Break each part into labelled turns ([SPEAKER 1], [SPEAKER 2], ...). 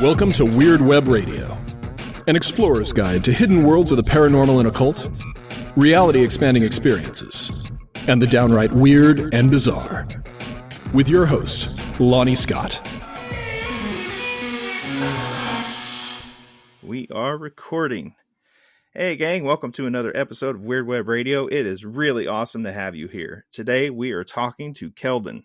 [SPEAKER 1] Welcome to Weird Web Radio, an explorer's guide to hidden worlds of the paranormal and occult, reality-expanding experiences, and the downright weird and bizarre. With your host, Lonnie Scott.
[SPEAKER 2] We are recording. Hey gang, welcome to another episode of Weird Web Radio. It is really awesome to have you here. Today we are talking to Kelden.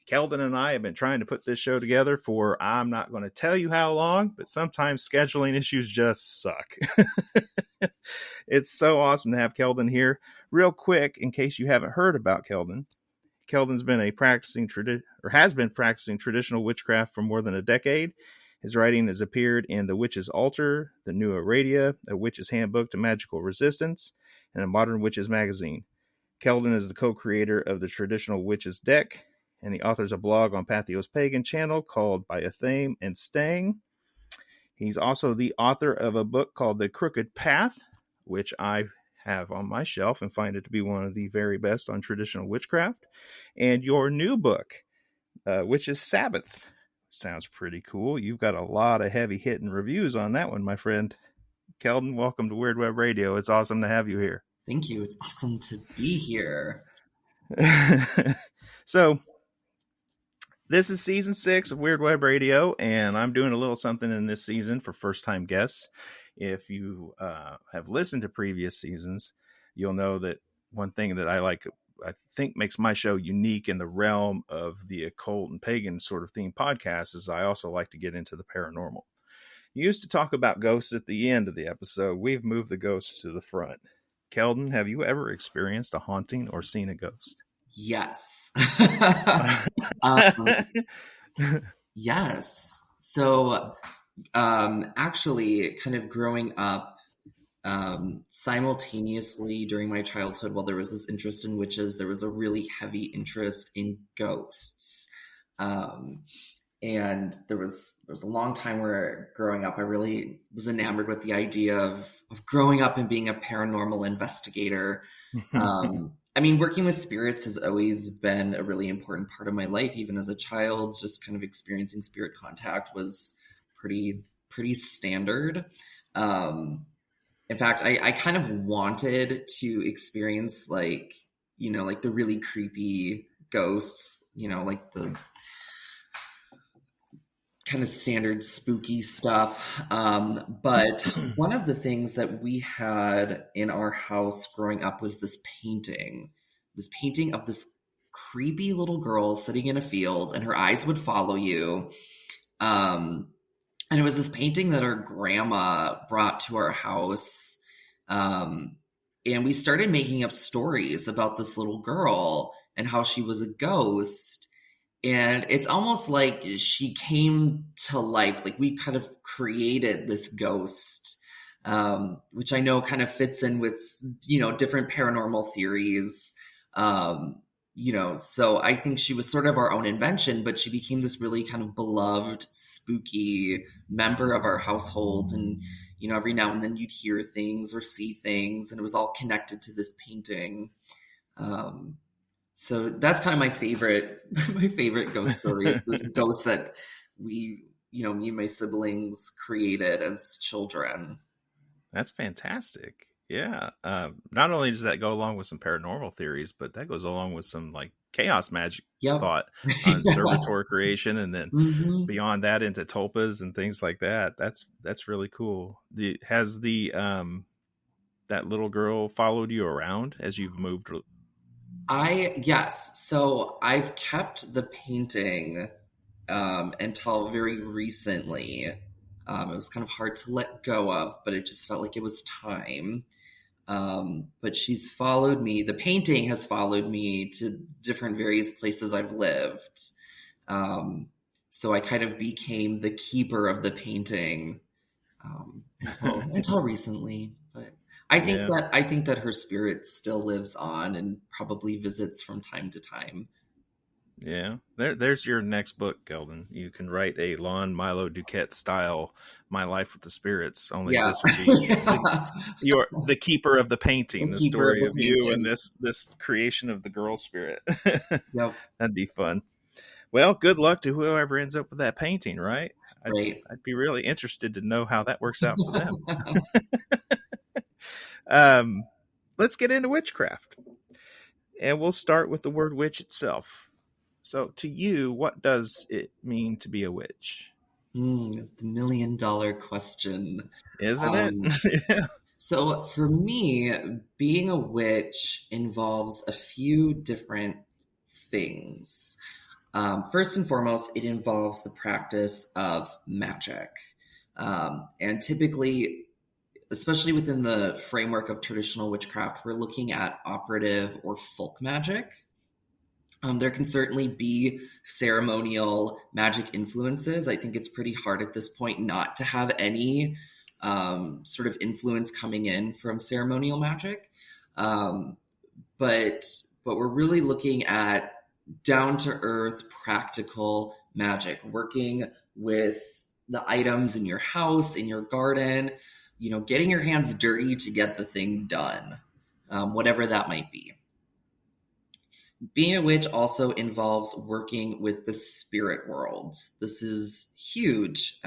[SPEAKER 2] Kelden and I have been trying to put this show together for, I'm not going to tell you how long, but sometimes scheduling issues just suck. It's so awesome to have Kelden here. Real quick, in case you haven't heard about Kelden, Kelden's been has been practicing traditional witchcraft for more than a decade. His writing has appeared in The Witch's Altar, The New Aradia, A Witch's Handbook to Magical Resistance, and a Modern Witches magazine. Kelden is the co-creator of the Traditional Witches deck, and he authors a blog on Patheos Pagan channel called By Athame and Stang. He's also the author of a book called The Crooked Path, which I have on my shelf and find it to be one of the very best on traditional witchcraft. And your new book, Witches Sabbath. Sounds pretty cool. You've got a lot of heavy-hitting reviews on that one, my friend. Kelden, welcome to Weird Web Radio. It's awesome to have you here.
[SPEAKER 3] Thank you. It's awesome to be here.
[SPEAKER 2] So, this is season 6 of Weird Web Radio, and I'm doing a little something in this season for first-time guests. If you have listened to previous seasons, you'll know that one thing that I think makes my show unique in the realm of the occult and pagan sort of theme podcast is I also like to get into the paranormal. You used to talk about ghosts at the end of the episode. We've moved the ghosts to the front. Kelden, have you ever experienced a haunting or seen a ghost?
[SPEAKER 3] Yes. Yes. So, actually, kind of growing up, simultaneously during my childhood, while there was this interest in witches, there was a really heavy interest in ghosts. And there was a long time where growing up, I really was enamored with the idea of growing up and being a paranormal investigator. I mean, working with spirits has always been a really important part of my life. Even as a child, just kind of experiencing spirit contact was pretty standard. In fact, I kind of wanted to experience like the really creepy ghosts, like the kind of standard spooky stuff. But one of the things that we had in our house growing up was this painting of this creepy little girl sitting in a field, and her eyes would follow you. And it was this painting that our grandma brought to our house. And we started making up stories about this little girl and how she was a ghost. And it's almost like she came to life. Like we kind of created this ghost, which I know kind of fits in with, different paranormal theories. So I think she was sort of our own invention, but she became this really kind of beloved, spooky member of our household. And, every now and then you'd hear things or see things, and it was all connected to this painting. So that's kind of my favorite ghost story. It's this ghost that we, me and my siblings created as children.
[SPEAKER 2] That's fantastic. Yeah. Not only does that go along with some paranormal theories, but that goes along with some like chaos magic thought on servitor creation. And then beyond that into tulpas and things like that. That's really cool. Has that little girl followed you around as you've moved?
[SPEAKER 3] Yes. So I've kept the painting until very recently. It was kind of hard to let go of, but it just felt like it was time. But she's followed me. The painting has followed me to different various places I've lived. So I kind of became the keeper of the painting until recently. But I think that her spirit still lives on and probably visits from time to time.
[SPEAKER 2] Yeah, there's your next book, Kelden. You can write a Lon Milo Duquette style "My Life with the Spirits." Only this would be the keeper of the painting, the story of you and this creation of the girl spirit.
[SPEAKER 3] Yep,
[SPEAKER 2] that'd be fun. Well, good luck to whoever ends up with that painting, right?
[SPEAKER 3] Right.
[SPEAKER 2] I'd be really interested to know how that works out for them. Um, let's get into witchcraft. And we'll start with the word witch itself. So, to you, what does it mean to be a witch?
[SPEAKER 3] The $1,000,000 question.
[SPEAKER 2] Isn't it?
[SPEAKER 3] Um,
[SPEAKER 2] Yeah.
[SPEAKER 3] so for me, being a witch involves a few different things. First and foremost, it involves the practice of magic. And typically, especially within the framework of traditional witchcraft, we're looking at operative or folk magic. There can certainly be ceremonial magic influences. I think it's pretty hard at this point not to have any sort of influence coming in from ceremonial magic. But we're really looking at down to earth, practical magic, working with the items in your house, in your garden, getting your hands dirty to get the thing done, whatever that might be. Being a witch also involves working with the spirit worlds. This is huge.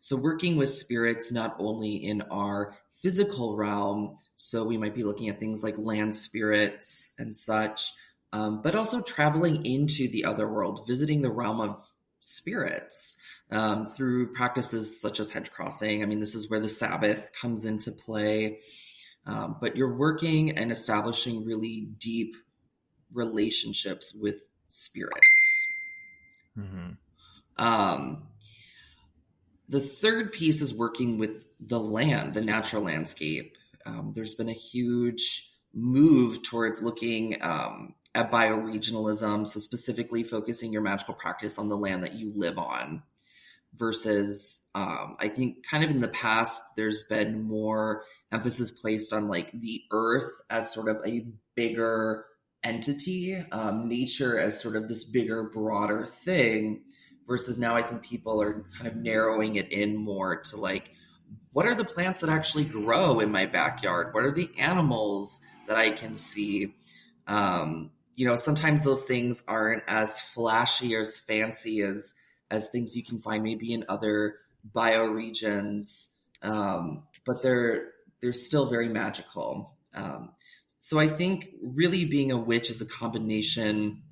[SPEAKER 3] So working with spirits not only in our physical realm, so we might be looking at things like land spirits and such, but also traveling into the other world, visiting the realm of spirits through practices such as hedge crossing. I mean, this is where the Sabbath comes into play. But you're working and establishing really deep relationships with spirits.
[SPEAKER 2] Mm-hmm.
[SPEAKER 3] The third piece is working with the land, the natural landscape. There's been a huge move towards looking at bioregionalism, so specifically focusing your magical practice on the land that you live on, versus I think kind of in the past there's been more emphasis placed on like the earth as sort of a bigger entity, nature as sort of this bigger, broader thing, versus now I think people are kind of narrowing it in more to like, what are the plants that actually grow in my backyard? What are the animals that I can see? Sometimes those things aren't as flashy or as fancy as things you can find maybe in other bioregions, but they're still very magical. So I think really being a witch is a combination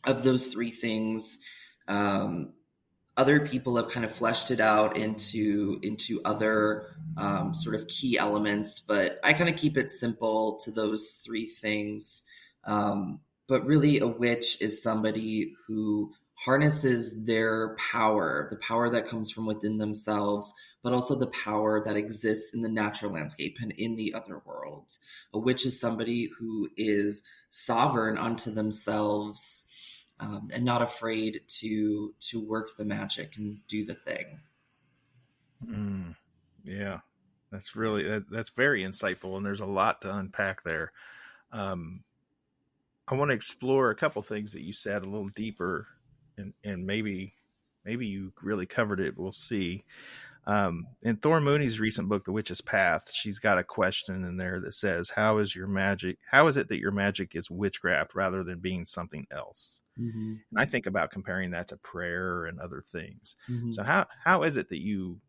[SPEAKER 3] of those three things. Other people have kind of fleshed it out into other sort of key elements, but I kind of keep it simple to those three things. But really a witch is somebody who harnesses their power, the power that comes from within themselves, but also the power that exists in the natural landscape and in the other world. A witch is somebody who is sovereign unto themselves and not afraid to work the magic and do the thing.
[SPEAKER 2] Yeah, that's very insightful, and there's a lot to unpack there. I want to explore a couple things that you said a little deeper, and maybe you really covered it. We'll see. In Thor Mooney's recent book, The Witch's Path, she's got a question in there that says, how is it that your magic is witchcraft rather than being something else?
[SPEAKER 3] Mm-hmm.
[SPEAKER 2] And I think about comparing that to prayer and other things.
[SPEAKER 3] Mm-hmm.
[SPEAKER 2] So how is it that you,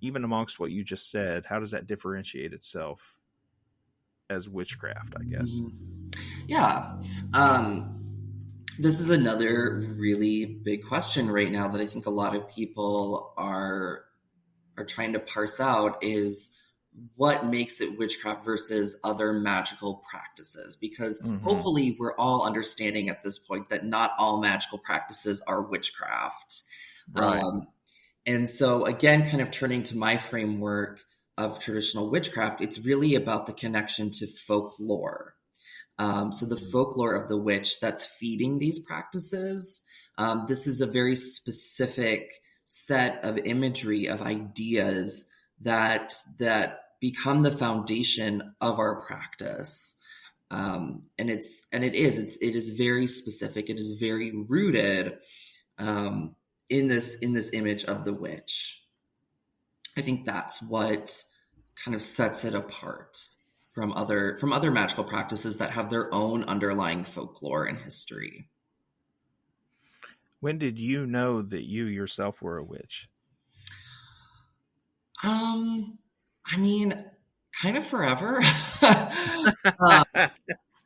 [SPEAKER 2] even amongst what you just said, how does that differentiate itself as witchcraft, I guess?
[SPEAKER 3] Yeah. This is another really big question right now that I think a lot of people are trying to parse out, is what makes it witchcraft versus other magical practices, because hopefully we're all understanding at this point that not all magical practices are witchcraft.
[SPEAKER 2] Right.
[SPEAKER 3] And so again, kind of turning to my framework of traditional witchcraft, it's really about the connection to folklore. So the folklore of the witch that's feeding these practices. This is a very specific set of imagery, of ideas that become the foundation of our practice. It is very specific. It is very rooted in this image of the witch. I think that's what kind of sets it apart from other magical practices that have their own underlying folklore and history.
[SPEAKER 2] When did you know that you yourself were a witch?
[SPEAKER 3] I mean, kind of forever. uh,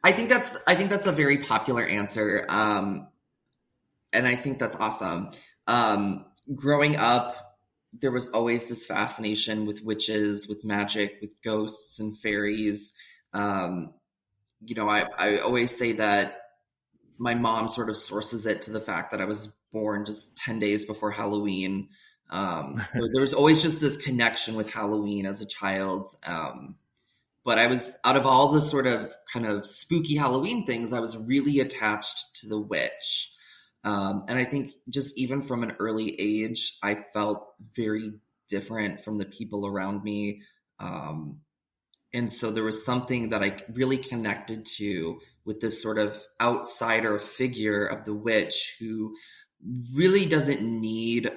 [SPEAKER 3] I think that's a very popular answer. And I think that's awesome. Growing up, there was always this fascination with witches, with magic, with ghosts and fairies. I always say that my mom sort of sources it to the fact that I was born just 10 days before Halloween. So there was always just this connection with Halloween as a child. But I was, out of all the sort of kind of spooky Halloween things, I was really attached to the witch. And I think just even from an early age, I felt very different from the people around me. And so there was something that I really connected to with this sort of outsider figure of the witch who really doesn't need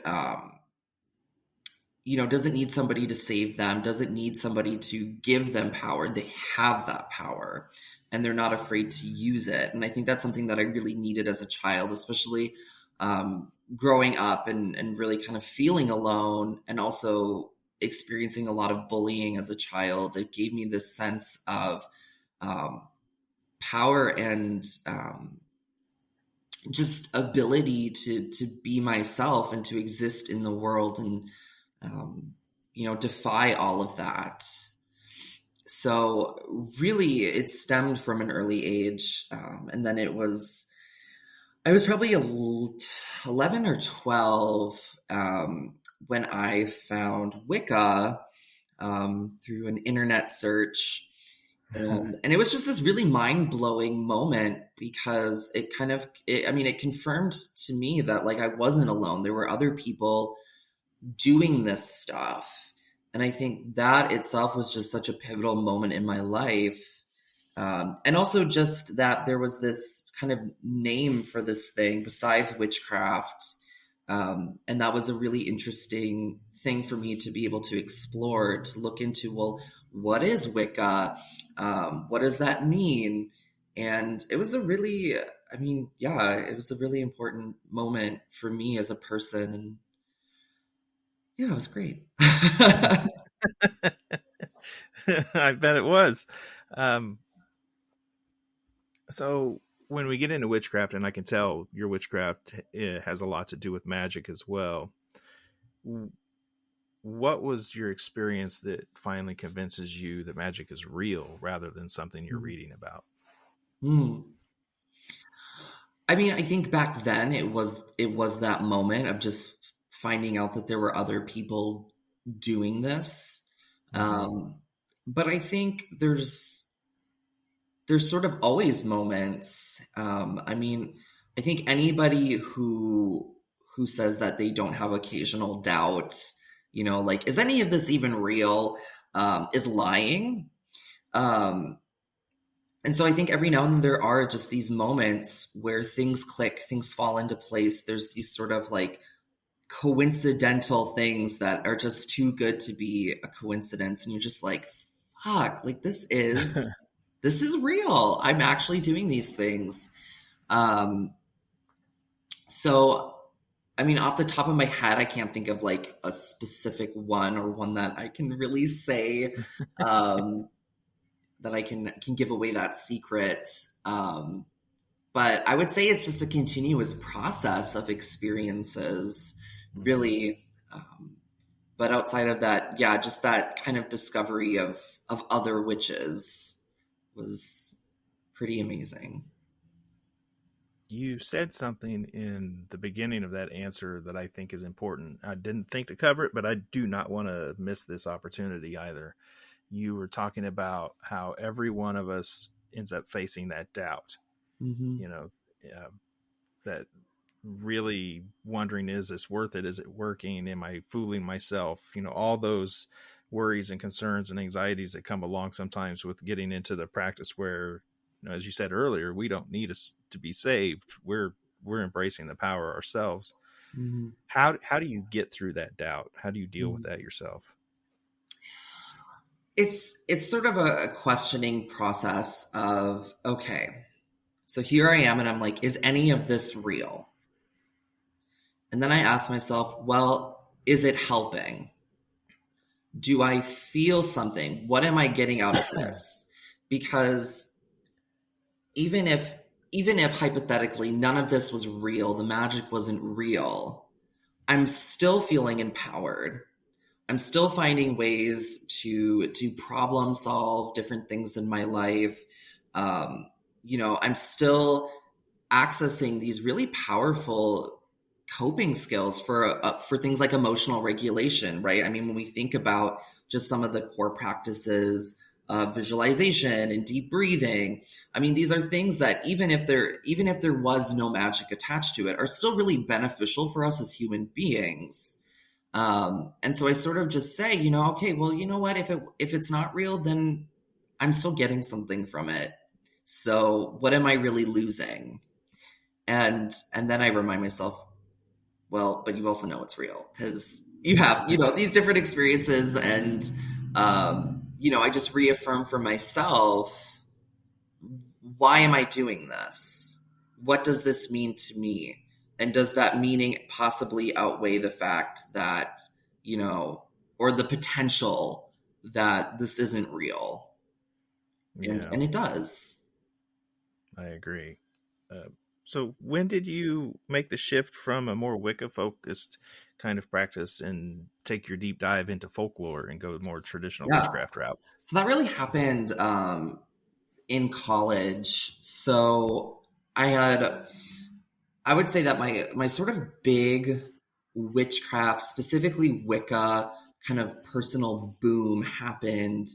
[SPEAKER 3] somebody to save them, doesn't need somebody to give them power. They have that power and they're not afraid to use it. And I think that's something that I really needed as a child, especially growing up and really kind of feeling alone and also experiencing a lot of bullying as a child. It gave me this sense of power and just ability to be myself and to exist in the world and defy all of that. So really it stemmed from an early age. And then I was probably 11 or 12 when I found Wicca through an internet search. And it was just this really mind-blowing moment because it confirmed to me that like I wasn't alone. There were other people doing this stuff. And I think that itself was just such a pivotal moment in my life. And also just that there was this kind of name for this thing besides witchcraft. And that was a really interesting thing for me to be able to explore, to look into, well, what is Wicca? What does that mean? And it was a really important moment for me as a person. And yeah, it was great.
[SPEAKER 2] I bet it was. So when we get into witchcraft, and I can tell your witchcraft has a lot to do with magic as well. What was your experience that finally convinces you that magic is real rather than something you're reading about?
[SPEAKER 3] I mean, I think back then it was that moment of just finding out that there were other people doing this. But I think there's sort of always moments. I mean, I think anybody who says that they don't have occasional doubts, like, is any of this even real, is lying. And so I think every now and then there are just these moments where things click, things fall into place. There's these sort of like coincidental things that are just too good to be a coincidence. And you're just like, fuck, like this is real. I'm actually doing these things. So, I mean, off the top of my head, I can't think of like a specific one or one that I can really say, that I can give away that secret. But I would say it's just a continuous process of experiences, really. But outside of that, yeah, just that kind of discovery of other witches was pretty amazing.
[SPEAKER 2] You said something in the beginning of that answer that I think is important. I didn't think to cover it, but I do not want to miss this opportunity either. You were talking about how every one of us ends up facing that doubt, that really wondering, is this worth it? Is it working? Am I fooling myself? All those worries and concerns and anxieties that come along sometimes with getting into the practice where, as you said earlier, we don't need us to be saved. We're embracing the power ourselves. How do you get through that doubt? How do you deal with that yourself?
[SPEAKER 3] It's sort of a questioning process of, okay, so here I am and I'm like, is any of this real? And then I asked myself, well, is it helping? Do I feel something? What am I getting out of this? Because even if hypothetically none of this was real, the magic wasn't real, I'm still feeling empowered. I'm still finding ways to problem solve different things in my life. I'm still accessing these really powerful coping skills for things like emotional regulation, right? I mean, when we think about just some of the core practices of visualization and deep breathing, I mean, these are things that even if there was no magic attached to it, are still really beneficial for us as human beings. And so I sort of just say, okay, well, you know what? If it's not real, then I'm still getting something from it. So what am I really losing? And then I remind myself, well, but you also know it's real because you have, these different experiences. And, I just reaffirm for myself, why am I doing this? What does this mean to me? And does that meaning possibly outweigh the fact that, or the potential that this isn't real? And it does.
[SPEAKER 2] I agree. So when did you make the shift from a more Wicca-focused kind of practice and take your deep dive into folklore and go more traditional witchcraft route?
[SPEAKER 3] So that really happened in college. So I would say that my sort of big witchcraft, specifically Wicca, kind of personal boom happened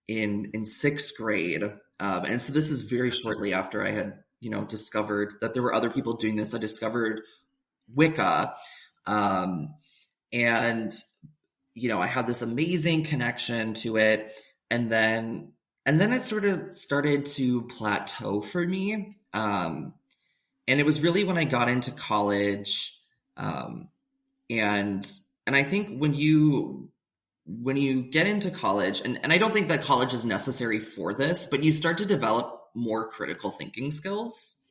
[SPEAKER 3] in sixth grade. And so this is very shortly after I had, discovered that there were other people doing this. I discovered Wicca. And, I had this amazing connection to it. And then it sort of started to plateau for me. And it was really when I got into college. And I think when you get into college, and I don't think that college is necessary for this, but you start to develop more critical thinking skills.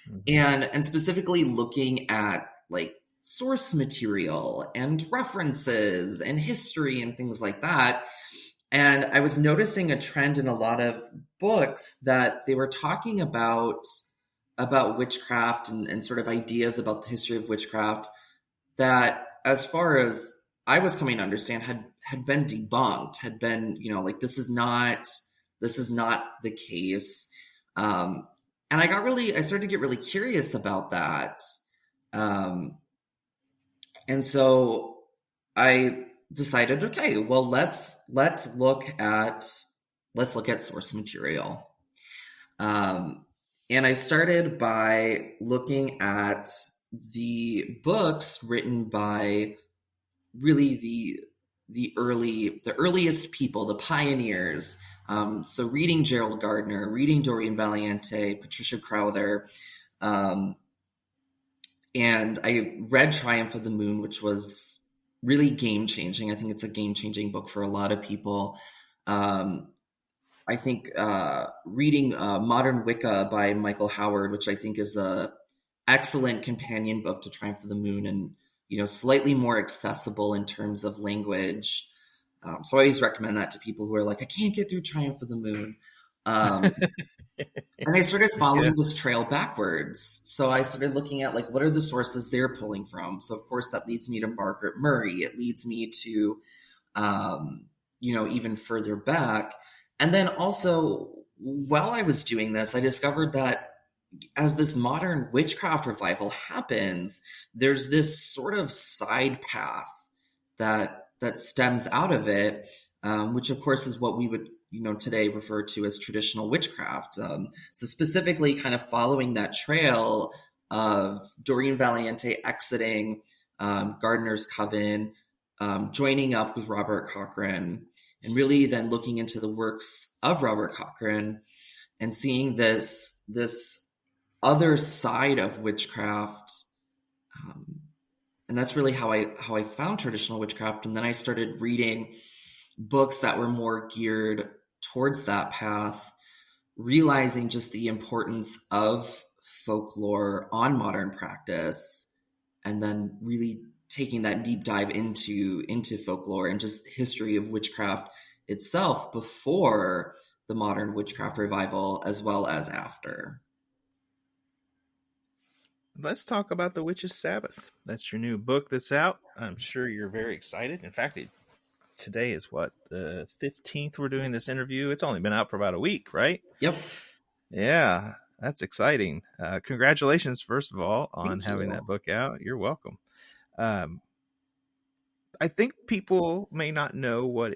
[SPEAKER 3] Mm-hmm. And specifically looking at like source material and references and history and things like that. And I was noticing a trend in a lot of books that they were talking about witchcraft and sort of ideas about the history of witchcraft that, as far as I was coming to understand, had been debunked, had been, like, this is not the case. And I started to get really curious about that. And so I decided, okay, well, let's look at source material. And I started by looking at the books written by really the earliest people, the pioneers. So reading Gerald Gardner, reading Doreen Valiente, Patricia Crowther, and I read Triumph of the Moon, which was really game-changing. I think it's a game-changing book for a lot of people. I think reading Modern Wicca by Michael Howard, which I think is a excellent companion book to Triumph of the Moon, and slightly more accessible in terms of language. So I always recommend that to people who are like, I can't get through Triumph of the Moon. And I started following this trail backwards. So I started looking at, like, what are the sources they're pulling from? So, of course, that leads me to Margaret Murray. It leads me to, even further back. And then also, while I was doing this, I discovered that as this modern witchcraft revival happens, there's this sort of side path that stems out of it, which of course is what we would, today refer to as traditional witchcraft. So specifically kind of following that trail of Doreen Valiente exiting Gardner's Coven, joining up with Robert Cochrane, and really then looking into the works of Robert Cochrane and seeing this other side of witchcraft. And that's really how I found traditional witchcraft. And then I started reading books that were more geared towards that path, realizing just the importance of folklore on modern practice, and then really taking that deep dive into folklore and just history of witchcraft itself before the modern witchcraft revival as well as after.
[SPEAKER 2] Let's talk about the Witches Sabbath. That's your new book that's out. I'm sure you're very excited. In fact, today is what, the 15th we're doing this interview. It's only been out for about a week, right?
[SPEAKER 3] Yep.
[SPEAKER 2] Yeah, that's exciting. Congratulations, first of all, on
[SPEAKER 3] Thank
[SPEAKER 2] having
[SPEAKER 3] you.
[SPEAKER 2] that book out. You're welcome. I think people may not know what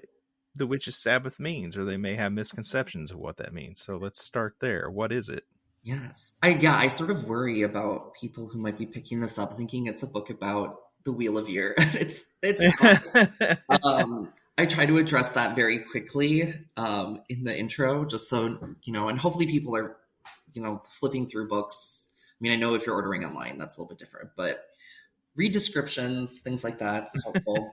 [SPEAKER 2] the Witches Sabbath means, or they may have misconceptions of what that means. So let's start there. What is it?
[SPEAKER 3] Yes. I sort of worry about people who might be picking this up thinking it's a book about the Wheel of Year. It's I try to address that very quickly in the intro, just so, and hopefully people are, flipping through books. I mean, I know if you're ordering online, that's a little bit different, but read descriptions, things like that. It's helpful.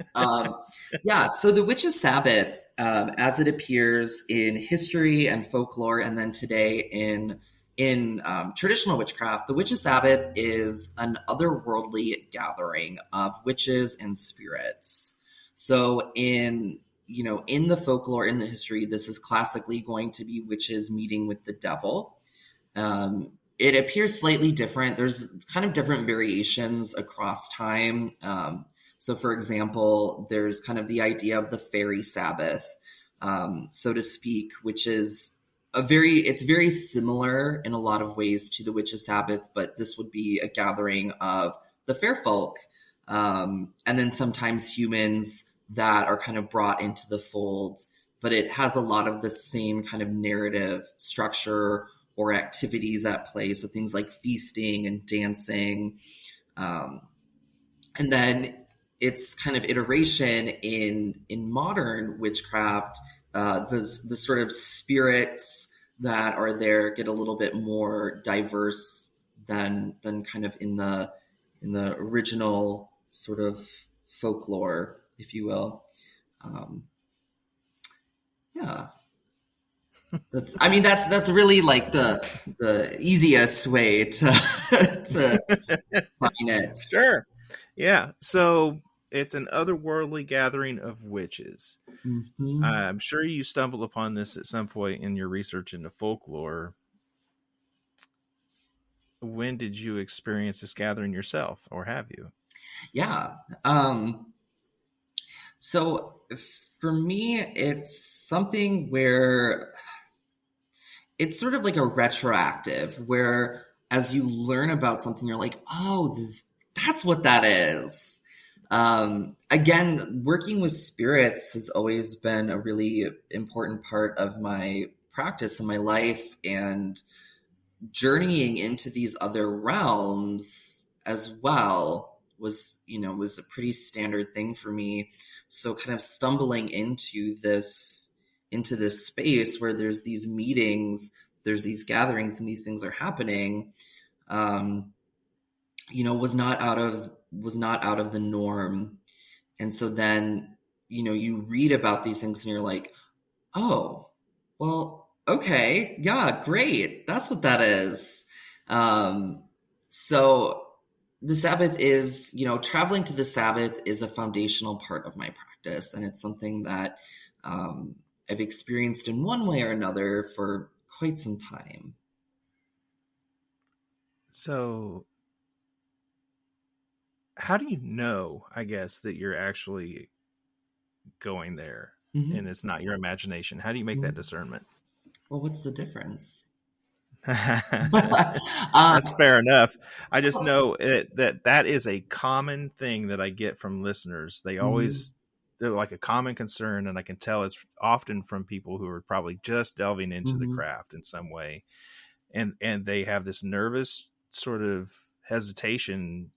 [SPEAKER 3] So the Witches Sabbath, as it appears in history and folklore, and then today in traditional witchcraft, the Witches Sabbath is an otherworldly gathering of witches and spirits. So in the folklore, in the history, this is classically going to be witches meeting with the devil. It appears slightly different. There's kind of different variations across time. So for example, there's kind of the idea of the fairy Sabbath, so to speak, which is it's very similar in a lot of ways to the Witches Sabbath, but this would be a gathering of the fair folk, and then sometimes humans that are kind of brought into the fold, but it has a lot of the same kind of narrative structure or activities at play. So things like feasting and dancing. And then its kind of iteration in modern witchcraft, the sort of spirits that are there get a little bit more diverse than kind of in the original sort of folklore, if you will. That's really like the easiest way to find it.
[SPEAKER 2] Sure. Yeah. So it's an otherworldly gathering of witches.
[SPEAKER 3] Mm-hmm.
[SPEAKER 2] I'm sure you stumbled upon this at some point in your research into folklore. When did you experience this gathering yourself, or have you?
[SPEAKER 3] Yeah. So for me, it's something where it's sort of like a retroactive, where as you learn about something, you're like, oh, that's what that is. Again, working with spirits has always been a really important part of my practice in my life, and journeying into these other realms as well was a pretty standard thing for me. So kind of stumbling into this space where there's these meetings, there's these gatherings, and these things are happening, was not out of the norm. And so then, you read about these things and you're like, oh, well, okay, yeah, great. That's what that is. So the Sabbath is, traveling to the Sabbath is a foundational part of my practice. And it's something that I've experienced in one way or another for quite some time.
[SPEAKER 2] So how do you know, I guess, that you're actually going there and it's not your imagination? How do you make that discernment?
[SPEAKER 3] Well, what's the difference?
[SPEAKER 2] That's fair enough. I just know that is a common thing that I get from listeners. They're like a common concern, and I can tell it's often from people who are probably just delving into the craft in some way, and they have this nervous sort of hesitation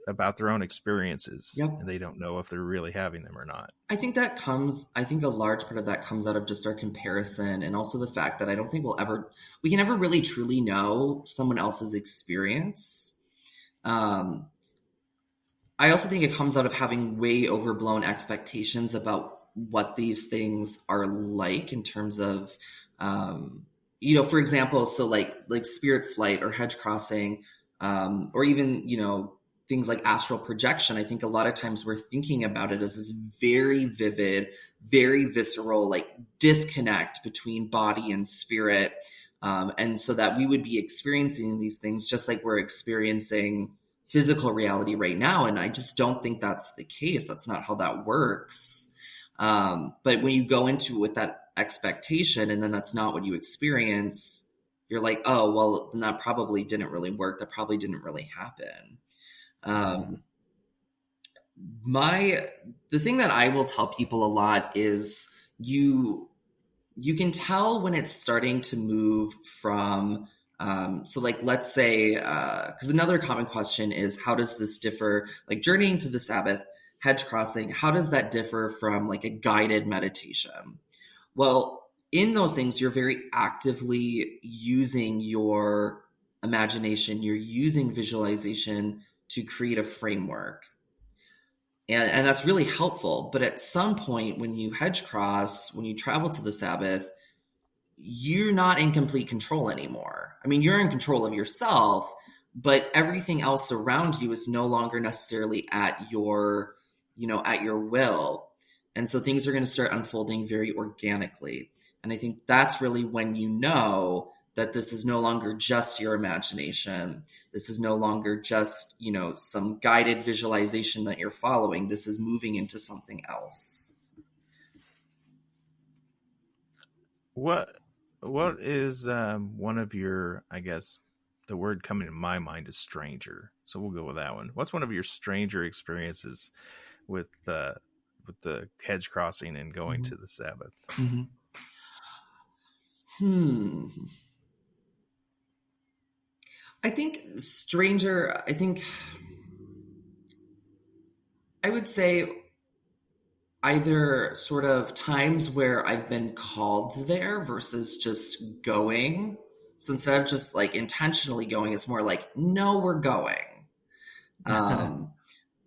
[SPEAKER 2] about their own experiences.
[SPEAKER 3] Yep.
[SPEAKER 2] And they don't know if they're really having them or not.
[SPEAKER 3] I think a large part of that comes out of just our comparison, and also the fact that I don't think we can ever really truly know someone else's experience. I also think it comes out of having way overblown expectations about what these things are like in terms of, for example, so like spirit flight or hedge crossing, or even, things like astral projection, I think a lot of times we're thinking about it as this very vivid, very visceral, like disconnect between body and spirit. And so that we would be experiencing these things just like we're experiencing physical reality right now. And I just don't think that's the case. That's not how that works. But when you go into it with that expectation and then that's not what you experience, you're like, oh, well, then that probably didn't really work. That probably didn't really happen. The thing that I will tell people a lot is you can tell when it's starting to move from, so like, let's say, because another common question is, how does this differ, like journeying to the Sabbath, hedge crossing, how does that differ from like a guided meditation? Well, in those things, you're very actively using your imagination, you're using visualization to create a framework. And that's really helpful. But at some point when you hedge cross, when you travel to the Sabbath, you're not in complete control anymore. I mean, you're in control of yourself, but everything else around you is no longer necessarily at your will. And so things are going to start unfolding very organically. And I think that's really when you know that this is no longer just your imagination. This is no longer just, some guided visualization that you're following. This is moving into something else.
[SPEAKER 2] What is one of your, I guess, the word coming to my mind is stranger. So we'll go with that one. What's one of your stranger experiences with the hedge crossing and going to the Sabbath?
[SPEAKER 3] I think stranger, I would say either sort of times where I've been called there versus just going. So instead of just like intentionally going, it's more like, no, we're going. A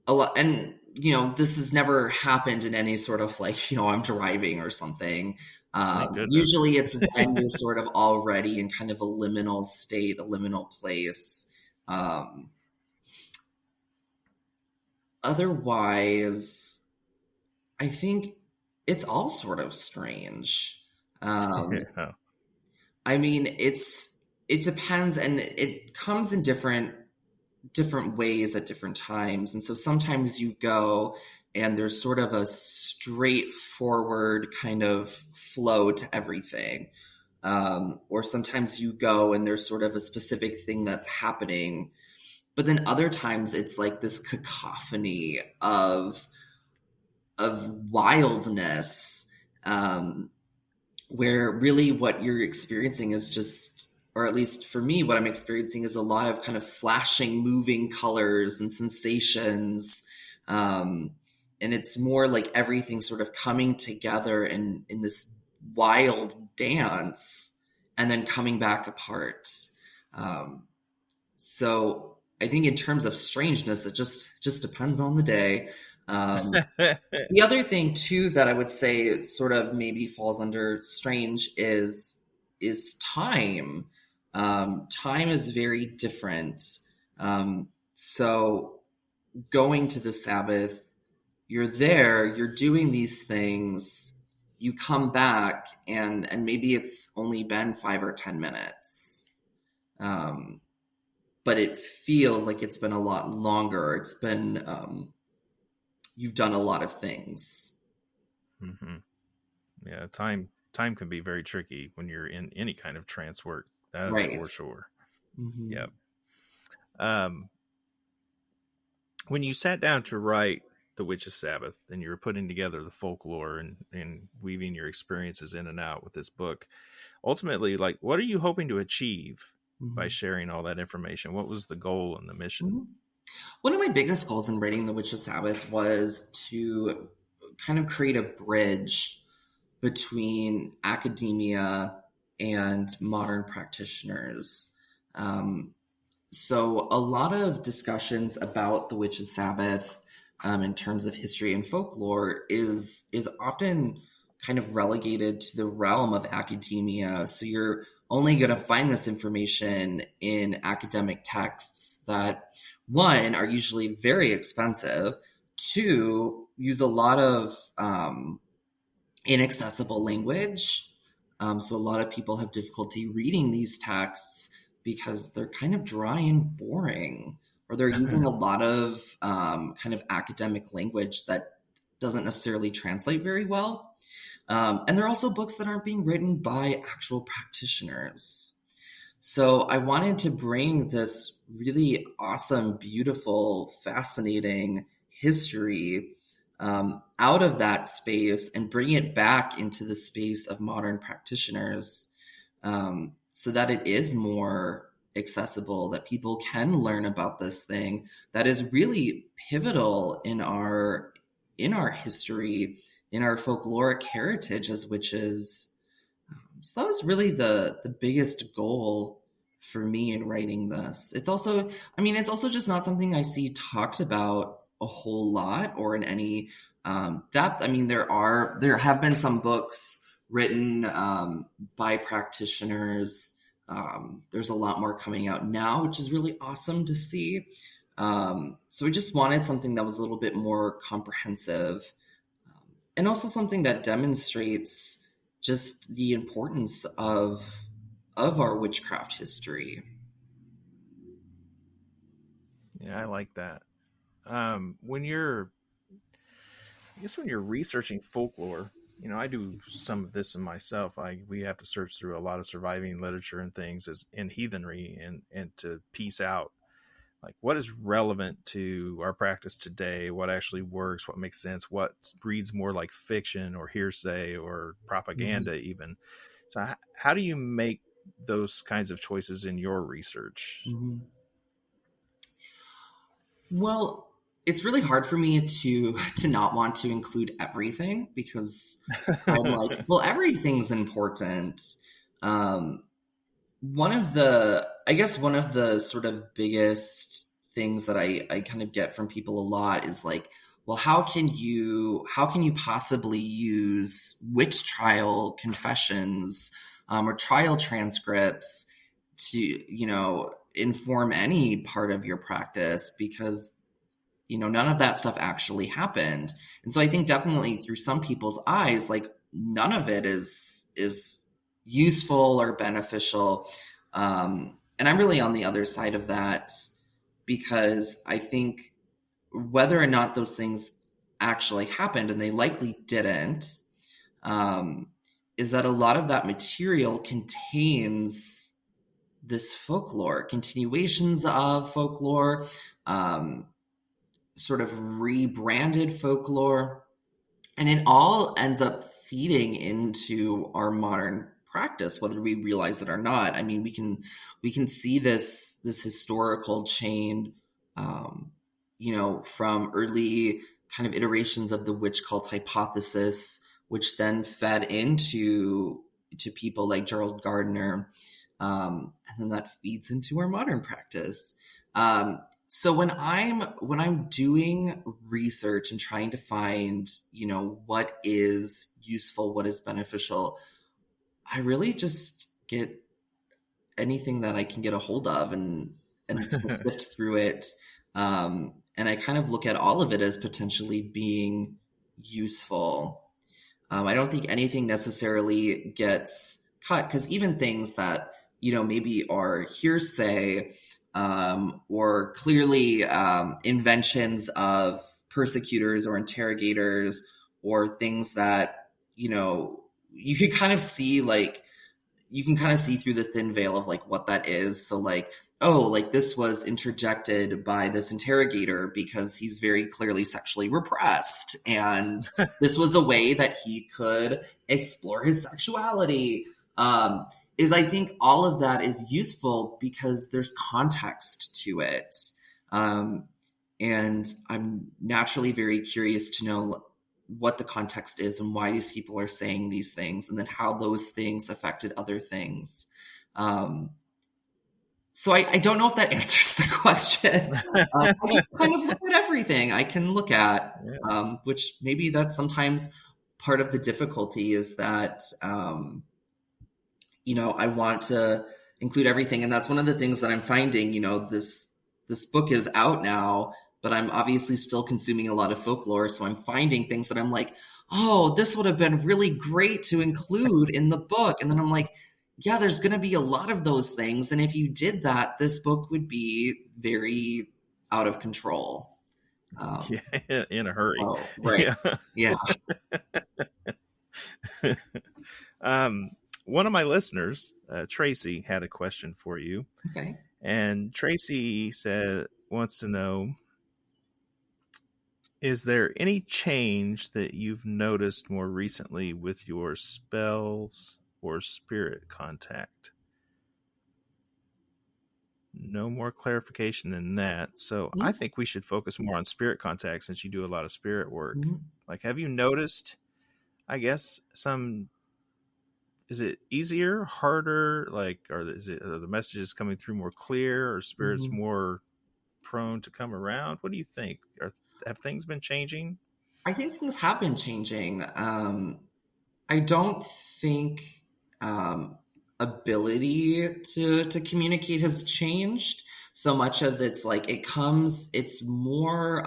[SPEAKER 3] lot, and this has never happened in any sort of like, I'm driving or something. Usually it's when you're sort of already in kind of a liminal state, a liminal place. Otherwise, I think it's all sort of strange. I mean, it depends, and it comes in different ways at different times. And so sometimes you go and there's sort of a straightforward kind of flow to everything. Or sometimes you go and there's sort of a specific thing that's happening. But then other times it's like this cacophony of wildness, where really what you're experiencing is just, or at least for me, what I'm experiencing is a lot of kind of flashing, moving colors and sensations. And it's more like everything sort of coming together in this wild dance and then coming back apart. So I think in terms of strangeness, it just depends on the day. The other thing too that I would say sort of maybe falls under strange is time. Time is very different. So going to the Sabbath, you're there, you're doing these things, you come back and maybe it's only been 5 or 10 minutes. But it feels like it's been a lot longer. It's been, you've done a lot of things.
[SPEAKER 2] Mm-hmm. Yeah, time can be very tricky when you're in any kind of trance work. That's right. For sure. Mm-hmm. Yep. When you sat down to write the Witches Sabbath and you were putting together the folklore and weaving your experiences in and out with this book, ultimately, like, what are you hoping to achieve by sharing all that information? What was the goal and the mission?
[SPEAKER 3] One of my biggest goals in writing the Witches Sabbath was to kind of create a bridge between academia and modern practitioners. So a lot of discussions about the Witches Sabbath in terms of history and folklore is often kind of relegated to the realm of academia. So you're only going to find this information in academic texts that one, are usually very expensive. Two, use a lot of inaccessible language. So a lot of people have difficulty reading these texts because they're kind of dry and boring, or they're using a lot of kind of academic language that doesn't necessarily translate very well. And they're also books that aren't being written by actual practitioners. So I wanted to bring this really awesome, beautiful, fascinating history out of that space and bring it back into the space of modern practitioners, so that it is more accessible, that people can learn about this thing that is really pivotal in our history, in our folkloric heritage as witches. So that was really the biggest goal for me in writing this. It's also just not something I see talked about a whole lot or in any depth. I mean, there have been some books written by practitioners. There's a lot more coming out now, which is really awesome to see. So we just wanted something that was a little bit more comprehensive, and also something that demonstrates just the importance of our witchcraft history.
[SPEAKER 2] Yeah, I like that. When you're researching folklore, I do some of this in myself. We have to search through a lot of surviving literature and things in heathenry and to piece out like what is relevant to our practice today, what actually works, what makes sense, what reads more like fiction or hearsay or propaganda even. So how do you make those kinds of choices in your research?
[SPEAKER 3] Mm-hmm. Well, it's really hard for me to not want to include everything, because I'm like, well, everything's important. One of the sort of biggest things that I kind of get from people a lot is like, well, how can you possibly use witch trial confessions or trial transcripts to, inform any part of your practice, because none of that stuff actually happened. And so I think definitely through some people's eyes, like none of it is useful or beneficial. And I'm really on the other side of that, because I think whether or not those things actually happened, and they likely didn't, is that a lot of that material contains this folklore, continuations of folklore, sort of rebranded folklore, and it all ends up feeding into our modern practice, whether we realize it or not. I mean, we can see this historical chain, from early kind of iterations of the witch cult hypothesis, which then fed into people like Gerald Gardner, and then that feeds into our modern practice. So when I'm doing research and trying to find, what is useful, what is beneficial, I really just get anything that I can get a hold of and sift through it. And I kind of look at all of it as potentially being useful. I don't think anything necessarily gets cut, because even things that, maybe are hearsay, or clearly inventions of persecutors or interrogators, or things that, you can kind of see through the thin veil of like what that is. So like, oh, like this was interjected by this interrogator because he's very clearly sexually repressed, and this was a way that he could explore his sexuality. I think all of that is useful because there's context to it. And I'm naturally very curious to know what the context is and why these people are saying these things, and then how those things affected other things. So I don't know if that answers the question. I just kind of look at everything I can look at, which maybe that's sometimes part of the difficulty, is that, I want to include everything. And that's one of the things that I'm finding, this this book is out now, but I'm obviously still consuming a lot of folklore. So I'm finding things that I'm like, oh, this would have been really great to include in the book. And then I'm like, yeah, there's going to be a lot of those things. And if you did that, this book would be very out of control.
[SPEAKER 2] Yeah, in a hurry.
[SPEAKER 3] Oh, right. Yeah.
[SPEAKER 2] One of my listeners, Tracy, had a question for you.
[SPEAKER 3] Okay.
[SPEAKER 2] And Tracy wants to know, is there any change that you've noticed more recently with your spells or spirit contact? No more clarification than that. So I think we should focus more on spirit contact since you do a lot of spirit work. Like, have you noticed, I guess, is it easier, harder? Like, are the messages coming through more clear, or spirits more prone to come around? What do you think? Have things been changing?
[SPEAKER 3] I think things have been changing. I don't think ability to communicate has changed so much as it's like it's more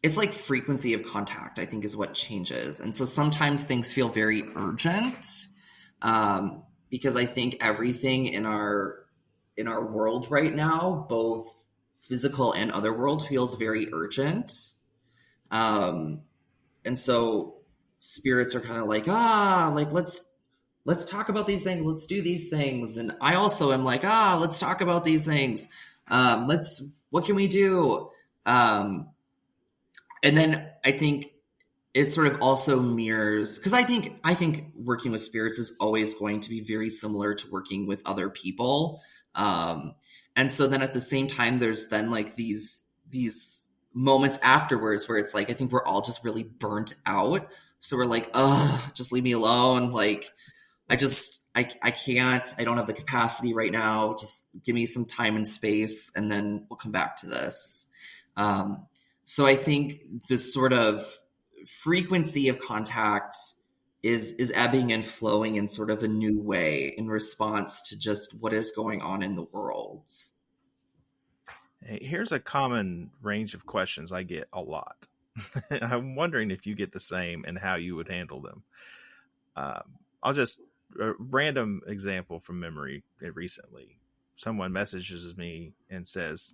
[SPEAKER 3] it's like frequency of contact, I think, is what changes. And so sometimes things feel very urgent because I think everything in our world right now, both physical and other world, feels very urgent. And so spirits are kind of like, let's talk about these things. Let's do these things. And I also am like, let's talk about these things. What can we do? And then I think it sort of also mirrors, because I think working with spirits is always going to be very similar to working with other people. And so then at the same time, there's then like these moments afterwards where it's like, I think we're all just really burnt out. So we're like, just leave me alone. Like, I can't, I don't have the capacity right now. Just give me some time and space, and then we'll come back to this. So I think this sort of frequency of contact is ebbing and flowing in sort of a new way in response to just what is going on in the world.
[SPEAKER 2] Here's a common range of questions I get a lot. I'm wondering if you get the same and how you would handle them. I'll just a random example from memory recently. Someone messages me and says,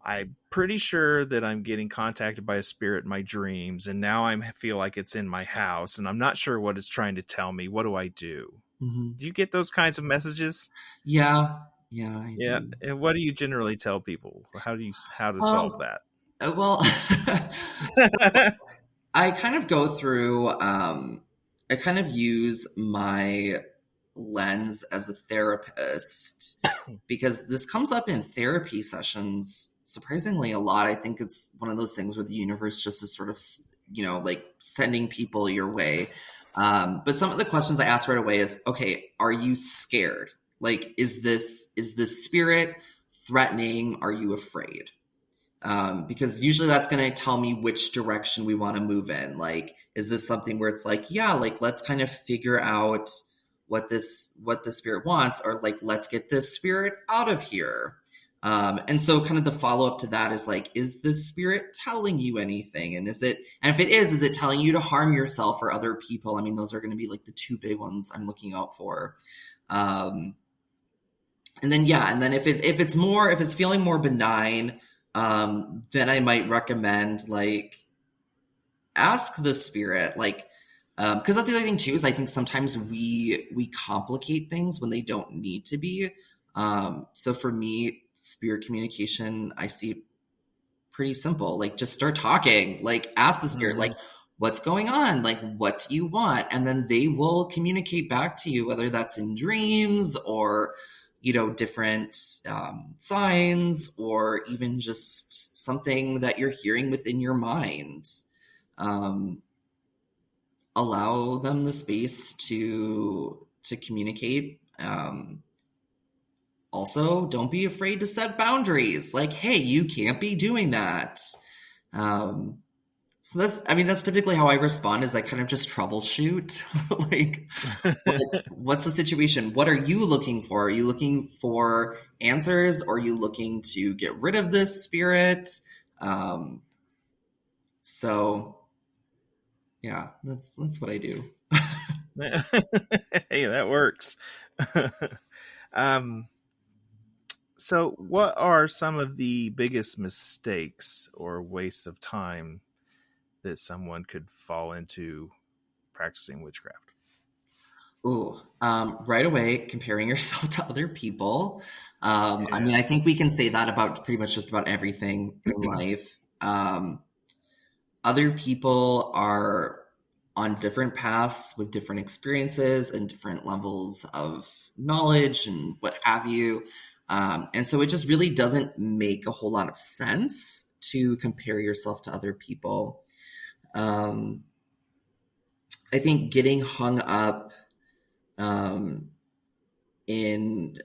[SPEAKER 2] I'm pretty sure that I'm getting contacted by a spirit in my dreams, and now I feel like it's in my house, and I'm not sure what it's trying to tell me. What do I do? Do you get those kinds of messages?
[SPEAKER 3] Yeah, I do.
[SPEAKER 2] And what do you generally tell people? How to solve that?
[SPEAKER 3] Well, I kind of go through, I kind of use my lens as a therapist because this comes up in therapy sessions surprisingly a lot. I think it's one of those things where the universe just is sort of, like sending people your way. But some of the questions I ask right away is, okay, are you scared? Like, is this spirit threatening? Are you afraid? Because usually that's going to tell me which direction we want to move in. Like, is this something where it's like, yeah, like, let's kind of figure out what the spirit wants, or like, let's get this spirit out of here. And so kind of the follow-up to that is like, is this spirit telling you anything? And if it is it telling you to harm yourself or other people? I mean, those are going to be like the two big ones I'm looking out for. And then if it's feeling more benign, then I might recommend like ask the spirit, like, because that's the other thing too, is I think sometimes we complicate things when they don't need to be. So for me, spirit communication, I see pretty simple. Like, just start talking, like ask the spirit, like, what's going on? Like, what do you want? And then they will communicate back to you, whether that's in dreams or, different signs, or even just something that you're hearing within your mind. Allow them the space to communicate. Also, don't be afraid to set boundaries. Like, hey, you can't be doing that. So that's typically how I respond is I kind of just troubleshoot. Like, what's the situation? What are you looking for? Are you looking for answers? Or are you looking to get rid of this spirit? So yeah, that's what I do.
[SPEAKER 2] Hey, that works. So what are some of the biggest mistakes or wastes of time that someone could fall into practicing witchcraft?
[SPEAKER 3] Ooh, right away, comparing yourself to other people. I mean, I
[SPEAKER 2] Yes.
[SPEAKER 3] think we can say that about pretty much just about everything in life. Other people are on different paths with different experiences and different levels of knowledge and what have you. And so it just really doesn't make a whole lot of sense to compare yourself to other people. I think getting hung up in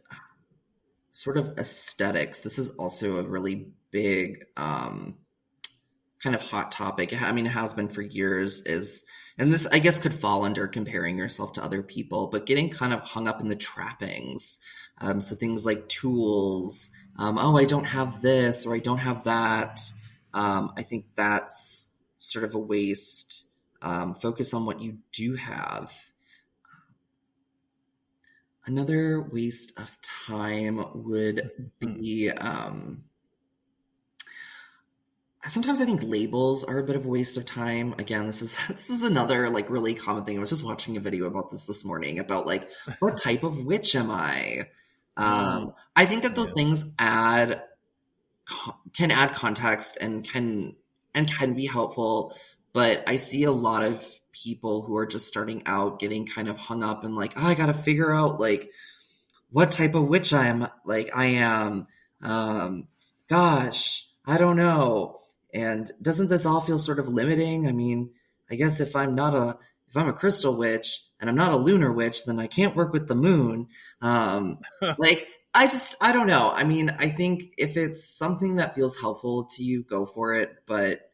[SPEAKER 3] sort of aesthetics, this is also a really big kind of hot topic. I mean, it has been for years, and this, I guess, could fall under comparing yourself to other people, but getting kind of hung up in the trappings. So things like tools, oh, I don't have this or I don't have that. I think that's sort of a waste. Focus on what you do have. Another waste of time would be, sometimes I think labels are a bit of a waste of time. Again, this is another like really common thing. I was just watching a video about this morning about like, what type of witch am I? I think that those things can add context and can be helpful, but I see a lot of people who are just starting out getting kind of hung up and like, oh, I got to figure out like what type of witch I am. Gosh, I don't know. And doesn't this all feel sort of limiting? I mean, I guess if I'm a crystal witch and I'm not a lunar witch, then I can't work with the moon. Like, I don't know. I mean, I think if it's something that feels helpful to you, go for it. But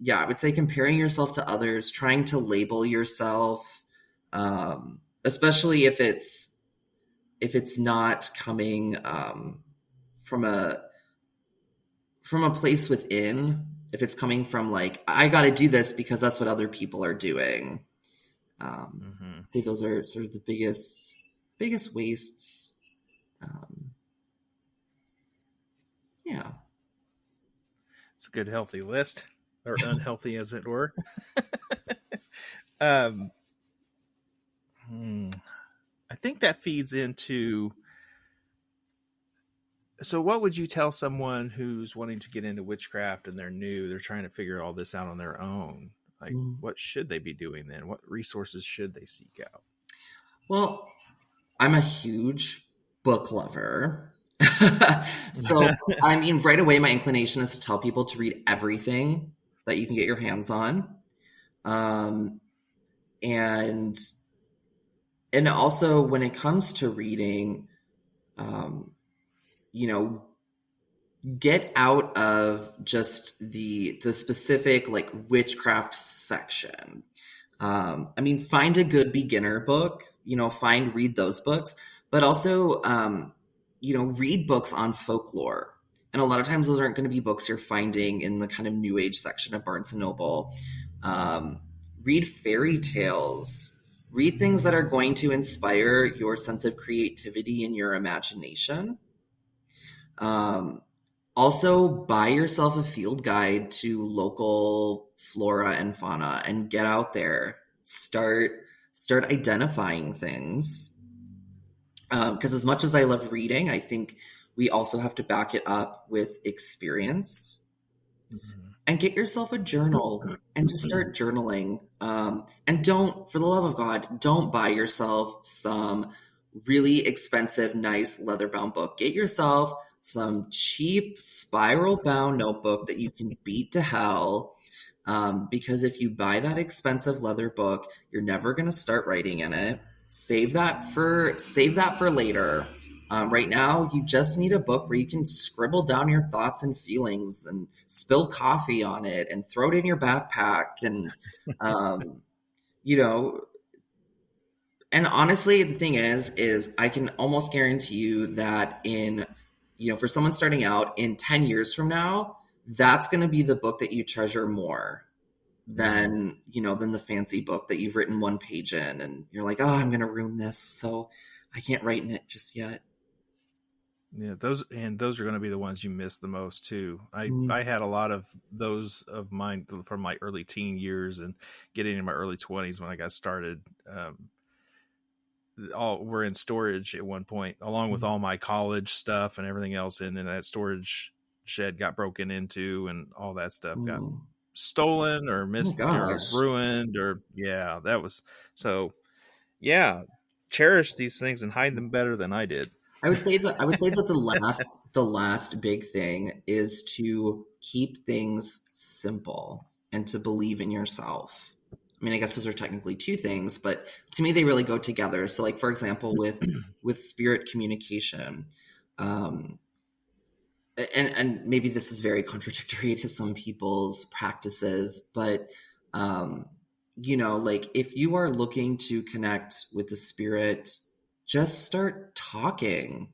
[SPEAKER 3] yeah, I would say comparing yourself to others, trying to label yourself, especially if it's not coming from a place within, if it's coming from like, I got to do this because that's what other people are doing. I think those are sort of the biggest wastes. Yeah.
[SPEAKER 2] It's a good healthy list, or unhealthy as it were. I think that feeds into, so what would you tell someone who's wanting to get into witchcraft and they're new, they're trying to figure all this out on their own? Like, what should they be doing then? What resources should they seek out?
[SPEAKER 3] Well, I'm a huge book lover. So, I mean, right away, my inclination is to tell people to read everything that you can get your hands on. And also when it comes to reading, get out of just the specific like witchcraft section. I mean, find a good beginner book, read those books, but also, read books on folklore. And a lot of times those aren't going to be books you're finding in the kind of new age section of Barnes and Noble. Read fairy tales, read things that are going to inspire your sense of creativity and your imagination. Also, buy yourself a field guide to local flora and fauna and get out there. Start identifying things. Because as much as I love reading, I think we also have to back it up with experience. And get yourself a journal and just start journaling. And don't, for the love of God, don't buy yourself some really expensive, nice leather-bound book. Get yourself some cheap spiral-bound notebook that you can beat to hell. Because if you buy that expensive leather book, you're never going to start writing in it. Save that for later. Right now, you just need a book where you can scribble down your thoughts and feelings and spill coffee on it and throw it in your backpack. And, you know, and honestly, the thing is I can almost guarantee you that for someone starting out in 10 years from now, that's going to be the book that you treasure more than the fancy book that you've written one page in. And you're like, oh, I'm going to ruin this, so I can't write in it just yet.
[SPEAKER 2] Yeah, those are going to be the ones you miss the most too. I had a lot of those of mine from my early teen years and getting in my early 20s when I got started. All were in storage at one point, along with all my college stuff and everything else. And that storage shed got broken into, and all that stuff got stolen or or ruined, that was so. Yeah, cherish these things and hide them better than I did.
[SPEAKER 3] I would say that the last big thing is to keep things simple and to believe in yourself. I mean, I guess those are technically two things, but to me, they really go together. So, like, for example, with spirit communication, and maybe this is very contradictory to some people's practices, but, like, if you are looking to connect with the spirit, just start talking.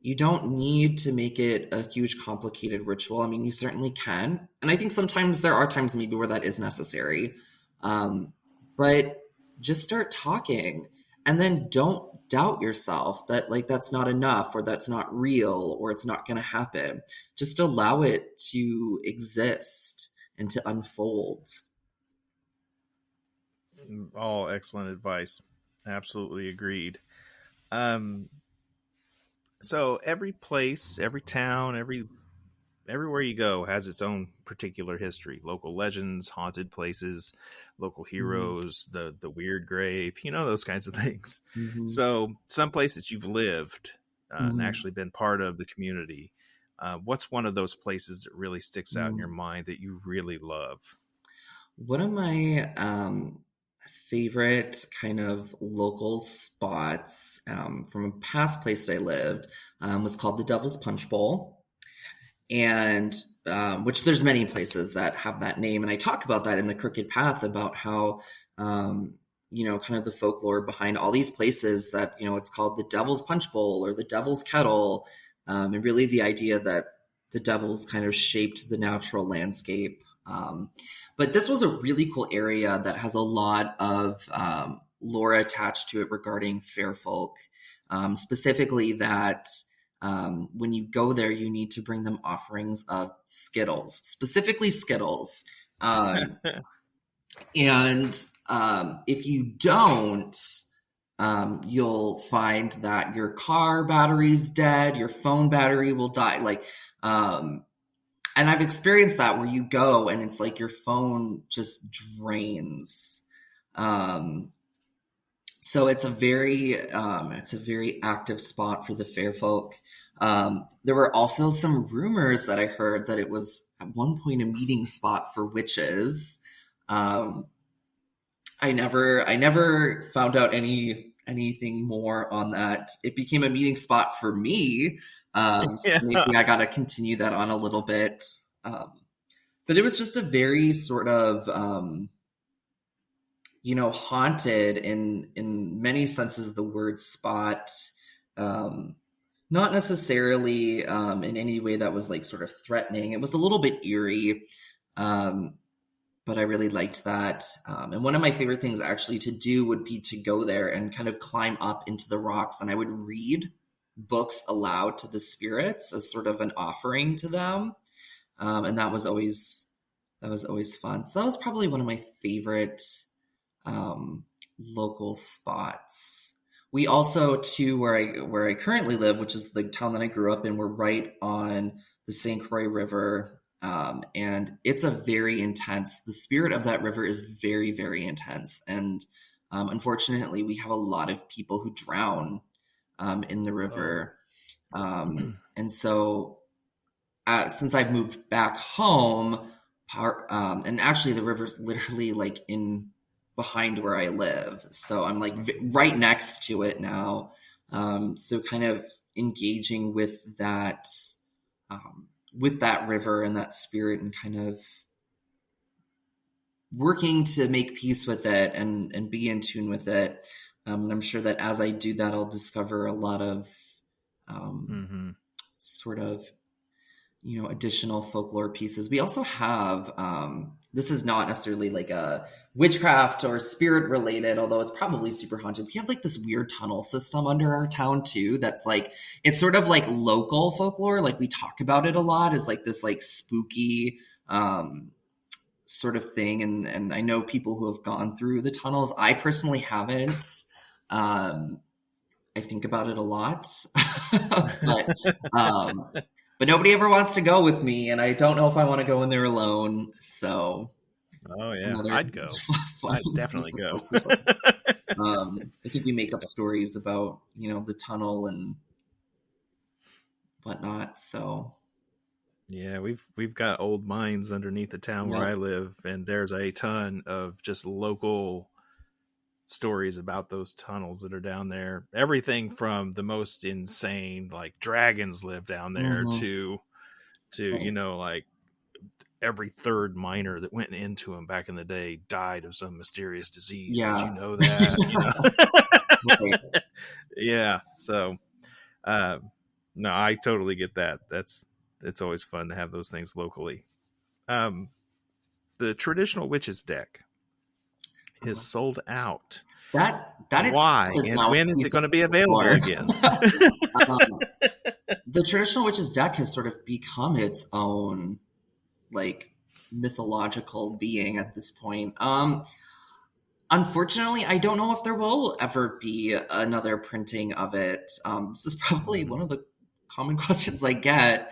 [SPEAKER 3] You don't need to make it a huge, complicated ritual. I mean, you certainly can. And I think sometimes there are times maybe where that is necessary. But just start talking, and then don't doubt yourself that that's not enough, or that's not real, or it's not going to happen. Just allow it to exist and to unfold.
[SPEAKER 2] All excellent advice. Absolutely agreed. So every place, every town, everywhere you go has its own particular history, local legends, haunted places, local heroes, the weird grave, those kinds of things. So some places you've lived and actually been part of the community. What's one of those places that really sticks out in your mind that you really love?
[SPEAKER 3] One of my favorite kind of local spots from a past place I lived was called the Devil's Punch Bowl. And which there's many places that have that name. And I talk about that in the Crooked Path about how, kind of the folklore behind all these places that, it's called the Devil's Punch Bowl or the Devil's Kettle. And really the idea that the devils kind of shaped the natural landscape. But this was a really cool area that has a lot of lore attached to it regarding fair folk, specifically that when you go there, you need to bring them offerings of Skittles, specifically Skittles. And if you don't, you'll find that your car battery's dead, your phone battery will die. And I've experienced that where you go and it's like your phone just drains. So it's a very active spot for the fair folk. There were also some rumors that I heard that it was at one point a meeting spot for witches. I never found out anything more on that. It became a meeting spot for me. So maybe I got to continue that on a little bit. But it was just a very sort of, haunted in many senses of the word spot. Not necessarily in any way that was sort of threatening. It was a little bit eerie, but I really liked that. And one of my favorite things actually to do would be to go there and kind of climb up into the rocks, and I would read books aloud to the spirits as sort of an offering to them. And that was always fun. So that was probably one of my favorite local spots. We also, too, where I currently live, which is the town that I grew up in, we're right on the St. Croix River. And it's the spirit of that river is very, very intense. And unfortunately, we have a lot of people who drown in the river. And so since I've moved back home, and actually the river's literally in behind where I live. So I'm right next to it now. So kind of engaging with that river and that spirit, and kind of working to make peace with it and be in tune with it. And I'm sure that as I do that, I'll discover a lot of sort of, additional folklore pieces. We also have, this is not necessarily like a witchcraft or spirit related, although it's probably super haunted. We have like this weird tunnel system under our town too. That's like, it's sort of like local folklore. Like we talk about it a lot as like this like spooky, sort of thing. And I know people who have gone through the tunnels. I personally haven't. I think about it a lot, but nobody ever wants to go with me, and I don't know if I want to go in there alone. So,
[SPEAKER 2] oh yeah, I'd go. I'd definitely go.
[SPEAKER 3] I think we make up stories about the tunnel and whatnot. So,
[SPEAKER 2] yeah, we've got old mines underneath the town where I live, and there's a ton of just local stories about those tunnels that are down there. Everything from the most insane, like dragons live down there, to like every third miner that went into them back in the day died of some mysterious disease.
[SPEAKER 3] Yeah.
[SPEAKER 2] Did you know that? Yeah. So, no, I totally get that. It's always fun to have those things locally. The Traditional Witches deck is sold out.
[SPEAKER 3] That is
[SPEAKER 2] why, and when is it going to be available again?
[SPEAKER 3] The Traditional Witches deck has sort of become its own like mythological being at this point. Unfortunately, I don't know if there will ever be another printing of it. This is probably one of the common questions I get.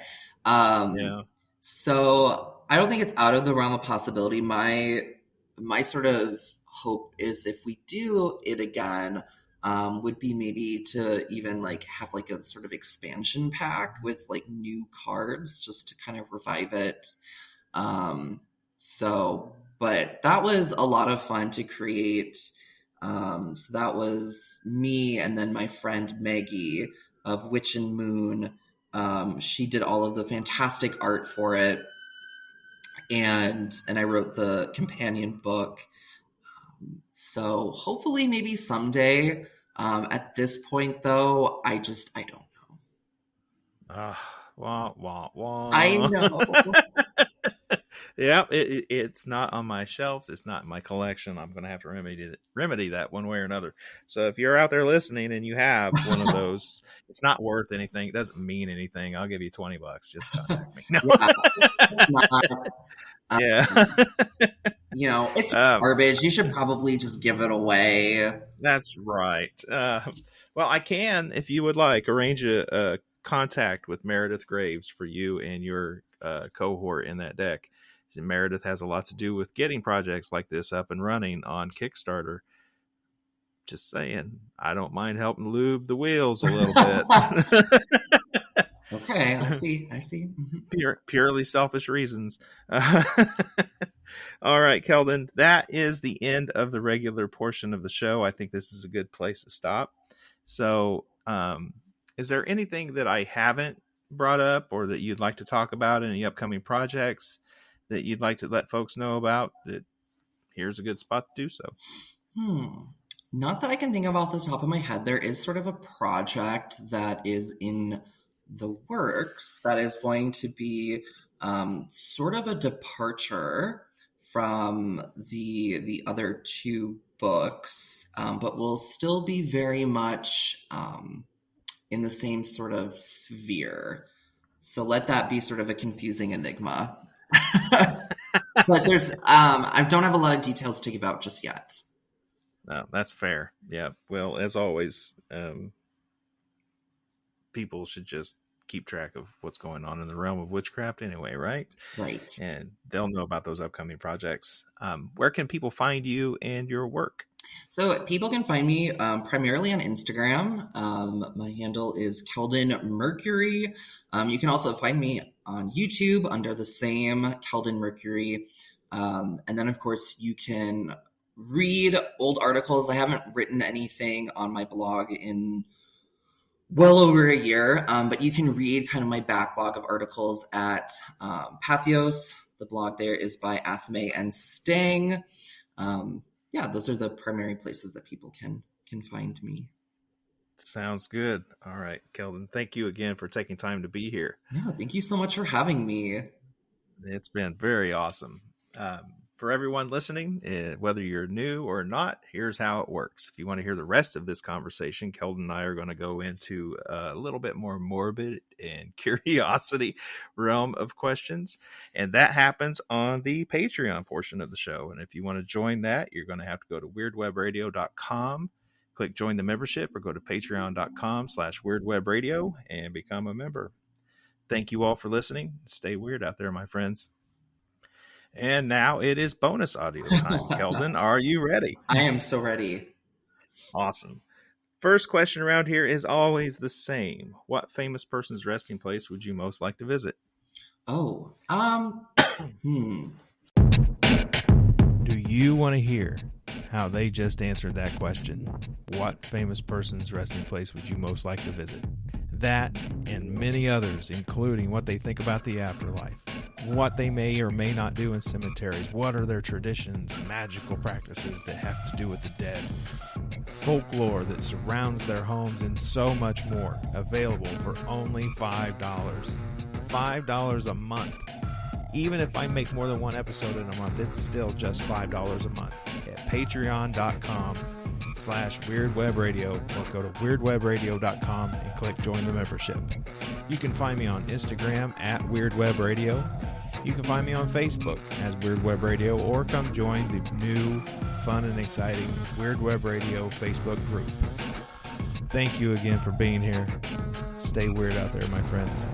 [SPEAKER 3] So I don't think it's out of the realm of possibility. My sort of hope is if we do it again, would be maybe to even like have like a sort of expansion pack with like new cards just to kind of revive it. But that was a lot of fun to create. So that was me and then my friend Maggie of Witch and Moon. She did all of the fantastic art for it. And I wrote the companion book. So hopefully maybe someday. At this point though, I don't know.
[SPEAKER 2] Wah, wah, wah.
[SPEAKER 3] I know.
[SPEAKER 2] Yeah, it's not on my shelves. It's not in my collection. I'm going to have to remedy that one way or another. So if you're out there listening and you have one of those, it's not worth anything. It doesn't mean anything. I'll give you $20. Just contact me. No. Yeah.
[SPEAKER 3] It's just garbage. You should probably just give it away.
[SPEAKER 2] That's right. Well, I can, if you would like, arrange a contact with Meredith Graves for you and your cohort in that deck. Meredith has a lot to do with getting projects like this up and running on Kickstarter. Just saying, I don't mind helping lube the wheels a little bit.
[SPEAKER 3] Okay, I see. Mm-hmm.
[SPEAKER 2] Purely selfish reasons. All right, Kelden, that is the end of the regular portion of the show. I think this is a good place to stop. So, is there anything that I haven't brought up or that you'd like to talk about in any upcoming projects that you'd like to let folks know about? That here's a good spot to do so.
[SPEAKER 3] Not that I can think of off the top of my head. There is sort of a project that is in the works that is going to be sort of a departure from the other two books, but will still be very much in the same sort of sphere. So let that be sort of a confusing enigma. But there's I don't have a lot of details to give out just yet.
[SPEAKER 2] No, that's fair. Yeah. Well, as always, people should just keep track of what's going on in the realm of witchcraft anyway, right?
[SPEAKER 3] Right.
[SPEAKER 2] And they'll know about those upcoming projects. Where can people find you and your work?
[SPEAKER 3] So people can find me primarily on Instagram. My handle is Kelden Mercury. You can also find me on YouTube under the same Kelden Mercury. And then, of course, you can read old articles. I haven't written anything on my blog in well over a year, but you can read kind of my backlog of articles at Patheos. The blog there is By Athame and Stang. Those are the primary places that people can find me.
[SPEAKER 2] Sounds good. All right, Kelden, thank you again for taking time to be here.
[SPEAKER 3] Yeah, thank you so much for having me.
[SPEAKER 2] It's been very awesome. For everyone listening, whether you're new or not, here's how it works. If you want to hear the rest of this conversation, Kelden and I are going to go into a little bit more morbid and curiosity realm of questions. And that happens on the Patreon portion of the show. And if you want to join that, you're going to have to go to weirdwebradio.com, click join the membership, or go to patreon.com/weirdwebradio and become a member. Thank you all for listening. Stay weird out there, my friends. And now it is bonus audio time. Kelden, are you ready?
[SPEAKER 3] I am so ready.
[SPEAKER 2] Awesome. First question around here is always the same. What famous person's resting place would you most like to visit?
[SPEAKER 3] Oh,
[SPEAKER 2] Do you want to hear how they just answered that question? What famous person's resting place would you most like to visit? That and many others, including what they think about the afterlife, what they may or may not do in cemeteries, what are their traditions, magical practices that have to do with the dead, folklore that surrounds their homes, and so much more, available for only $5. $5 a month. Even if I make more than one episode in a month, it's still just $5 a month at patreon.com/weirdwebradio, or go to weirdwebradio.com and click join the membership. You can find me on Instagram at weirdwebradio. You can find me on Facebook as Weird Web Radio, or come join the new, fun, and exciting Weird Web Radio Facebook group. Thank you again for being here. Stay weird out there, my friends.